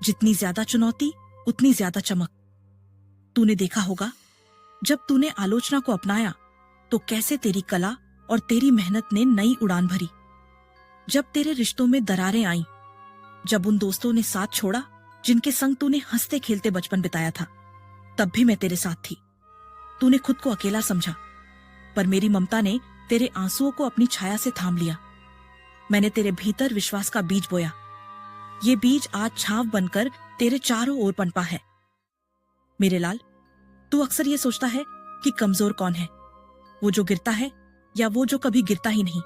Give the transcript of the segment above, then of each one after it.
जितनी ज्यादा चुनौती उतनी ज्यादा चमक। तूने देखा होगा, जब तूने आलोचना को अपनाया तो कैसे तेरी कला और तेरी मेहनत ने नई उड़ान भरी। जब तेरे रिश्तों में दरारें आईं, जब उन दोस्तों ने साथ छोड़ा जिनके संग तूने हंसते खेलते बचपन बिताया था, तब भी मैं तेरे साथ थी। तूने खुद को अकेला समझा, पर मेरी ममता ने तेरे आंसुओं को अपनी छाया से थाम लिया। मैंने तेरे भीतर विश्वास का बीज बोया। ये बीज आज छांव बनकर तेरे चारों ओर पनपा है। मेरे लाल, तू अक्सर ये सोचता है कि कमजोर कौन है, वो जो गिरता है या वो जो कभी गिरता ही नहीं।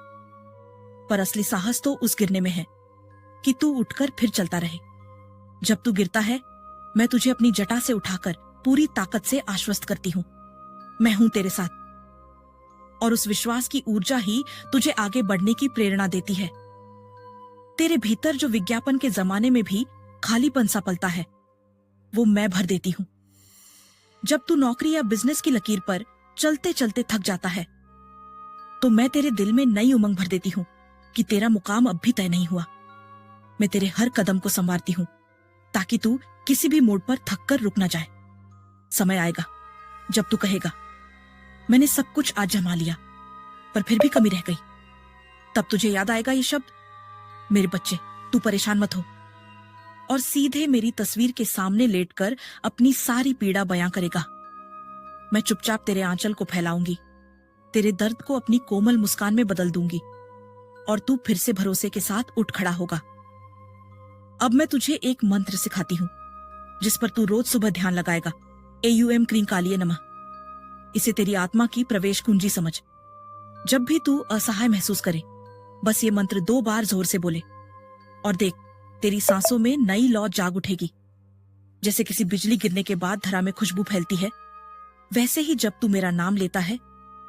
पर असली साहस तो उस गिरने में है कि तू उठकर फिर चलता रहे। जब तू गिरता है, मैं तुझे अपनी जटा से उठाकर पूरी ताकत से आश्वस्त करती हूं। मैं हूं तेरे साथ, और उस विश्वास की ऊर्जा ही तुझे आगे बढ़ने की प्रेरणा देती है। तेरे भीतर जो विज्ञापन के जमाने में भी खालीपन सा पलता है, वो मैं भर देती हूं। जब तू नौकरी या बिजनेस की लकीर पर चलते चलते थक जाता है, तो मैं तेरे दिल में नई उमंग भर देती हूं कि तेरा मुकाम अब भी तय नहीं हुआ। मैं तेरे हर कदम को संवारती हूं ताकि तू किसी भी मोड़ पर थक कर रुक ना जाए। समय आएगा जब तू कहेगा, मैंने सब कुछ आज जमा लिया, पर फिर भी कमी रह गई। तब तुझे याद आएगा ये शब्द, मेरे बच्चे तू परेशान मत हो, और सीधे मेरी तस्वीर के सामने लेटकर अपनी सारी पीड़ा बयां करेगा। मैं चुपचाप तेरे आंचल को फैलाऊंगी, तेरे दर्द को अपनी कोमल मुस्कान में बदल दूंगी, और तू फिर से भरोसे के साथ उठ खड़ा होगा। अब मैं तुझे एक मंत्र सिखाती हूं जिस पर तू रोज सुबह ध्यान लगाएगा। AUM क्रीं कालिये नमः। इसे तेरी आत्मा की प्रवेश कुंजी समझ। जब भी तू असहाय महसूस करे, बस ये मंत्र 2 बार जोर से बोले, और देख तेरी सांसों में नई लौ जाग उठेगी। जैसे किसी बिजली गिरने के बाद धरा में खुशबू फैलती है, वैसे ही जब तू मेरा नाम लेता है,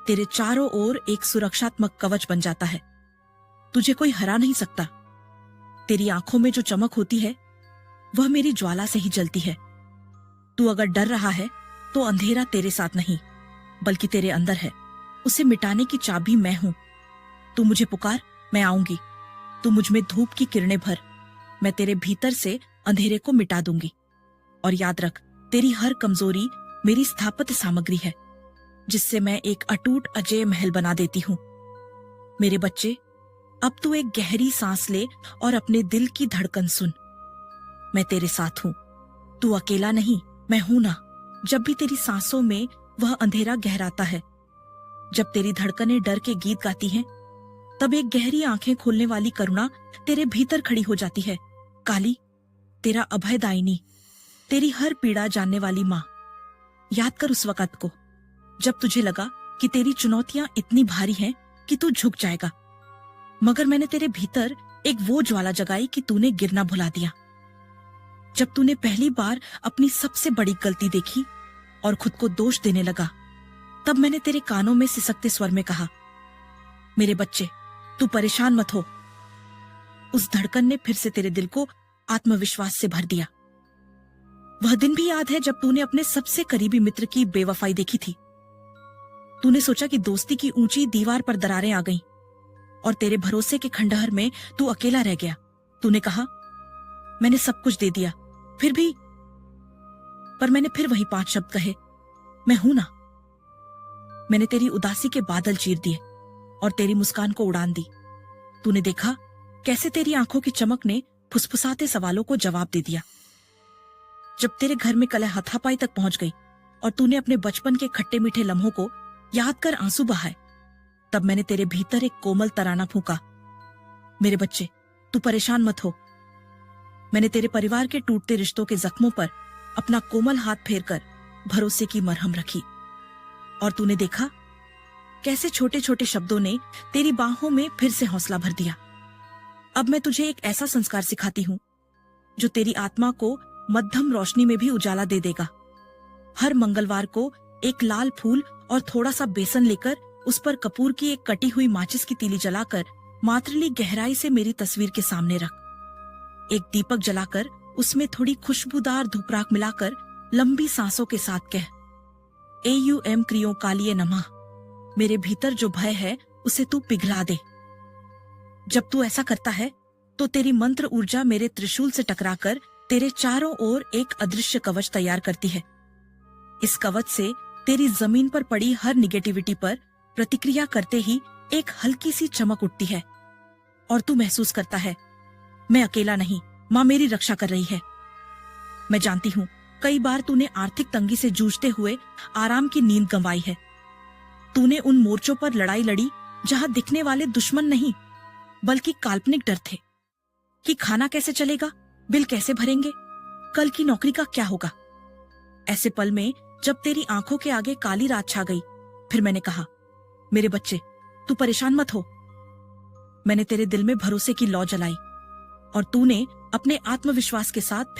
तेरे चारों ओर एक सुरक्षात्मक कवच बन जाता है। तुझे कोई हरा नहीं सकता। तेरी आंखों में जो चमक होती है, वह मेरी ज्वाला से ही जलती है। तू अगर डर रहा है तो अंधेरा तेरे साथ नहीं, बल्कि तेरे अंदर है। उसे मिटाने की चाबी मैं हूं। तू मुझे पुकार, मैं आऊंगी। तू मुझ में धूप की किरणें भर, मैं तेरे भीतर से अंधेरे को मिटा दूंगी। और याद रख, तेरी हर कमजोरी मेरी स्थापत्य सामग्री है, जिससे मैं एक अटूट अजेय महल बना देती हूं। मेरे बच्चे, अब तू एक गहरी सांस ले और अपने दिल की धड़कन सुन। मैं तेरे साथ हूं। तू अकेला नहीं, मैं हूं ना। जब भी तेरी सांसों में वह अंधेरा गहराता है, जब तेरी धड़कनें डर के गीत गाती हैं, तब एक गहरी आंखें खोलने वाली करुणा तेरे भीतर खड़ी हो जाती है। काली, तेरा अभयदायिनी, तेरी हर पीड़ा जानने वाली माँ। याद कर उस वक्त को जब तुझे लगा कि तेरी चुनौतियां इतनी भारी हैं कि तू झुक जाएगा, मगर मैंने तेरे भीतर एक वो ज्वाला जगाई कि तूने गिरना भुला दिया। जब तूने पहली बार अपनी सबसे बड़ी गलती देखी और खुद को दोष देने लगा, तब मैंने तेरे कानों में सिसकते स्वर में कहा, मेरे बच्चे तू परेशान मत हो। उस धड़कन ने फिर से तेरे दिल को आत्मविश्वास से भर दिया। वह दिन भी याद है जब तूने अपने सबसे करीबी मित्र की बेवफाई देखी थी। तूने सोचा कि दोस्ती की ऊंची दीवार पर दरारें आ गईं और तेरे भरोसे के खंडहर में तू अकेला रह गया। तूने कहा, मैंने सब कुछ दे दिया, फिर भी। पर मैंने फिर वही 5 शब्द कहे, मैं हूं ना। मैंने तेरी उदासी के बादल चीर दिए और तेरी मुस्कान को उड़ान दी। तूने देखा कैसे तेरी आंखों की चमक ने फुसफुसाते सवालों को जवाब दे दिया। जब तेरे घर में कलह हाथापाई तक पहुंच गई और तूने अपने बचपन के खट्टे मीठे लम्हों को याद कर आंसू बहाए, तब मैंने तेरे भीतर एक कोमल तराना फूंका, मेरे बच्चे तू परेशान मत हो। मैंने तेरे परिवार के टूटते रिश्तों के जख्मों पर अपना कोमल हाथ फेरकर भरोसे की मरहम रखी, और तूने देखा कैसे छोटे छोटे शब्दों ने तेरी बाहों में फिर से हौसला भर दिया। अब मैं तुझे एक ऐसा संस्कार सिखाती हूं जो तेरी आत्मा को मध्यम रोशनी में भी उजाला दे देगा। हर मंगलवार को एक लाल फूल और थोड़ा सा बेसन लेकर उस पर कपूर की एक कटी हुई माचिस की तीली जलाकर मातृली गहराई से मेरी तस्वीर के सामने रख। एक दीपक जलाकर उसमें थोड़ी खुशबूदार धूपराख मिलाकर लंबी सांसों के साथ कह, AUM क्रियों कालिये नमः। मेरे भीतर जो भय है उसे तू पिघला दे। जब तू ऐसा करता है तो तेरी मंत्र ऊर्जा मेरे त्रिशूल से टकराकर तेरे चारों ओर एक अदृश्य कवच तैयार करती है। इस कवच से तेरी जमीन पर पड़ी हर निगेटिविटी पर प्रतिक्रिया करते ही एक हल्की सी चमक उठती है और तू महसूस करता है, मैं अकेला नहीं, माँ मेरी रक्षा कर रही है। मैं जानती हूँ कई बार तूने आर्थिक तंगी से जूझते हुए आराम की नींद गंवाई है। तूने उन मोर्चों पर लड़ाई लड़ी जहां दिखने वाले दुश्मन नहीं बल्कि काल्पनिक डर थे कि खाना कैसे चलेगा, बिल कैसे भरेंगे, कल की नौकरी का क्या होगा। ऐसे पल में जब तेरी आंखों के आगे काली रात छा गई, फिर मैंने कहा, मेरे बच्चे तू परेशान मत हो। मैंने तेरे दिल में भरोसे की लौ जलाई और तूने अपने आत्मविश्वास के साथ